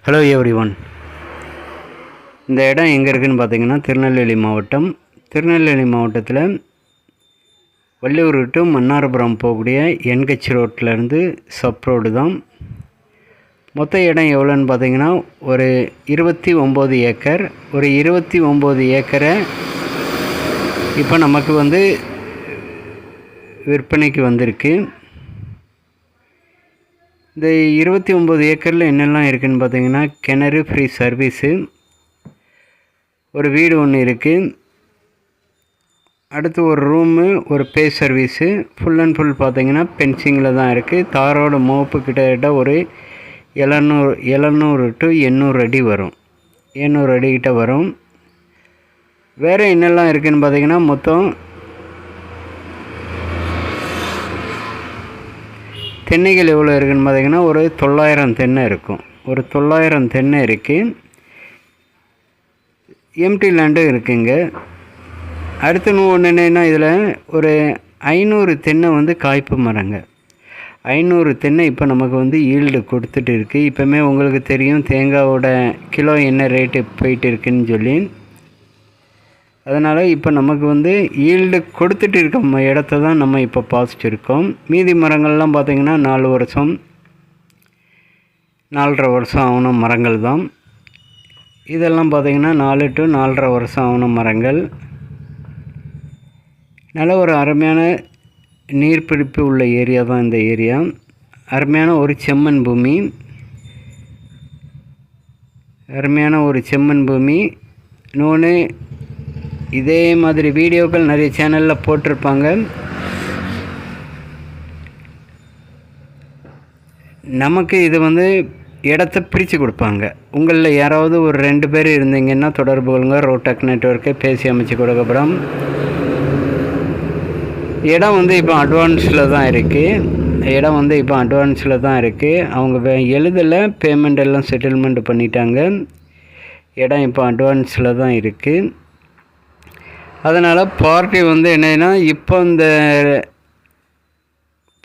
Hello everyone. இந்த இடம் எங்கே இருக்குதுன்னு பார்த்தீங்கன்னா திருநெல்வேலி மாவட்டத்தில் வள்ளியூர் டு மன்னார்புரம் போகக்கூடிய என்ஹெச் ரோட்லேருந்து சப் ரோடு தான். மொத்த இடம் எவ்வளோன்னு பார்த்தீங்கன்னா ஒரு 29 ஏக்கர். ஒரு 29 ஏக்கரை இப்போ நமக்கு விற்பனைக்கு வந்திருக்கு. இந்த 29 ஏக்கரில் என்னெல்லாம் இருக்குதுன்னு பார்த்தீங்கன்னா கிணறு ஃப்ரீ சர்வீஸு, ஒரு வீடு ஒன்று இருக்குது, அடுத்து ஒரு ரூமு, ஒரு பே சர்வீஸு, ஃபுல் அண்ட் ஃபுல் பார்த்தீங்கன்னா பென்சிங்கில் தான் இருக்குது. தாரோட மோப்பு கிட்டத்தட்ட ஒரு 700 to 800 அடி வரும், 800 அடிக்கிட்ட வரும். வேறு என்னெல்லாம் இருக்குதுன்னு பார்த்தீங்கன்னா மொத்தம் தென்னைகள் எவ்வளோ இருக்குதுன்னு பார்த்தீங்கன்னா ஒரு 900 தென்னை இருக்கும். ஒரு 900 தென்னை இருக்குது. எம்டி லேண்டும் இருக்குங்க. அடுத்து ஒன்று என்னென்னா இதில் ஒரு 500 தென்னை காய்ப்பு மரங்க. 500 தென்னை இப்போ நமக்கு ஈல்டு கொடுத்துட்டு இருக்குது. இப்போமே உங்களுக்கு தெரியும் தேங்காயோட கிலோ என்ன ரேட்டு போயிட்டு இருக்குன்னு சொல்லி. அதனால் இப்போ நமக்கு ஈல்டு கொடுத்துட்டு இருக்க இடத்த தான் நம்ம இப்போ பாசிச்சிருக்கோம். மீதி மரங்கள்லாம் பார்த்திங்கன்னா 4 வருஷம் 4.5 வருஷம் ஆன மரங்கள் தான். இதெல்லாம் பார்த்திங்கன்னா 4 to 4.5 வருஷம் ஆன மரங்கள். நல்ல ஒரு அருமையான நீர்பிடிப்பு உள்ள ஏரியா தான் இந்த ஏரியா. அருமையான ஒரு செம்மண் பூமி. இன்னொன்று, இதே மாதிரி வீடியோக்கள் நிறைய சேனலில் போட்டிருப்பாங்க. நமக்கு இது இடத்த பிரித்து கொடுப்பாங்க. உங்களில் யாராவது ஒரு 2 பேர் இருந்தீங்கன்னா தொடர்பு கொள்ளுங்க. ரோடெக் நெட்வொர்க்கை பேசி அமைச்சு கொடுக்கப்படும். இடம் இப்போ அட்வான்ஸில் தான் இருக்குது. அவங்க எழுதலை, பேமெண்ட் எல்லாம் செட்டில்மெண்ட் பண்ணிட்டாங்க. இடம் இப்போ அட்வான்ஸில் தான் இருக்குது. அதனால் பார்ட்டி என்னென்னா இப்போ இந்த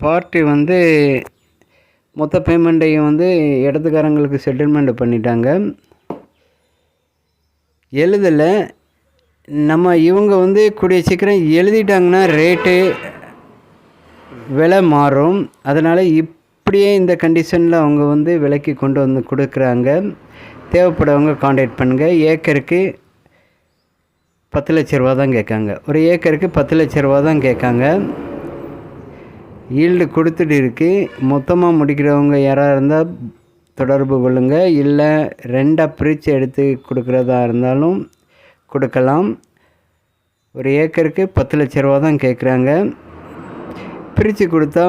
பார்ட்டி மொத்த பேமெண்ட்டையும் இடத்துக்காரங்களுக்கு செட்டில்மெண்ட் பண்ணிட்டாங்க. எழுதலை, நம்ம இவங்க கூடிய சீக்கிரம் எழுதிட்டாங்கன்னா ரேட்டு விலை மாறும். அதனால் இப்படியே இந்த கண்டிஷனில் அவங்க விலைக்கு கொண்டு கொடுக்குறாங்க. தேவைப்படுறவங்க கான்டாக்ட் பண்ணுங்கள். ஏக்கருக்கு 10 லட்ச ரூபா தான் கேட்காங்க. ஒரு ஏக்கருக்கு 10 லட்ச ரூபா தான் கேட்காங்க. ஈல்டு கொடுத்துட்டு இருக்குது. மொத்தமாக முடிக்கிறவங்க யாராக இருந்தால் தொடர்பு கொள்ளுங்கள். இல்லை 2ஆக பிரித்து எடுத்து கொடுக்குறதா இருந்தாலும் கொடுக்கலாம். ஒரு ஏக்கருக்கு 10 லட்ச ரூபா தான் கேட்குறாங்க. பிரித்து கொடுத்தா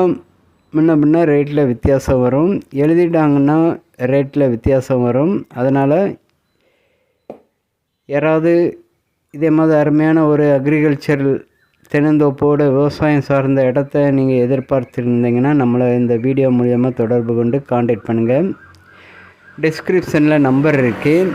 முன்ன ரேட்டில் வித்தியாசம் வரும். எழுதிட்டாங்கன்னா ரேட்டில் வித்தியாசம் வரும். அதனால் யாராவது இதே மாதிரி அருமையான ஒரு அக்ரிகல்ச்சரல் தென்னந்தோப்போடு விவசாயம் சார்ந்த இடத்த நீங்கள் எதிர்பார்த்துருந்தீங்கன்னா நம்மளை இந்த வீடியோ மூலிமா தொடர்பு கொண்டு கான்டாக்ட் பண்ணுங்கள். டிஸ்கிரிப்ஷனில் நம்பர் இருக்குது.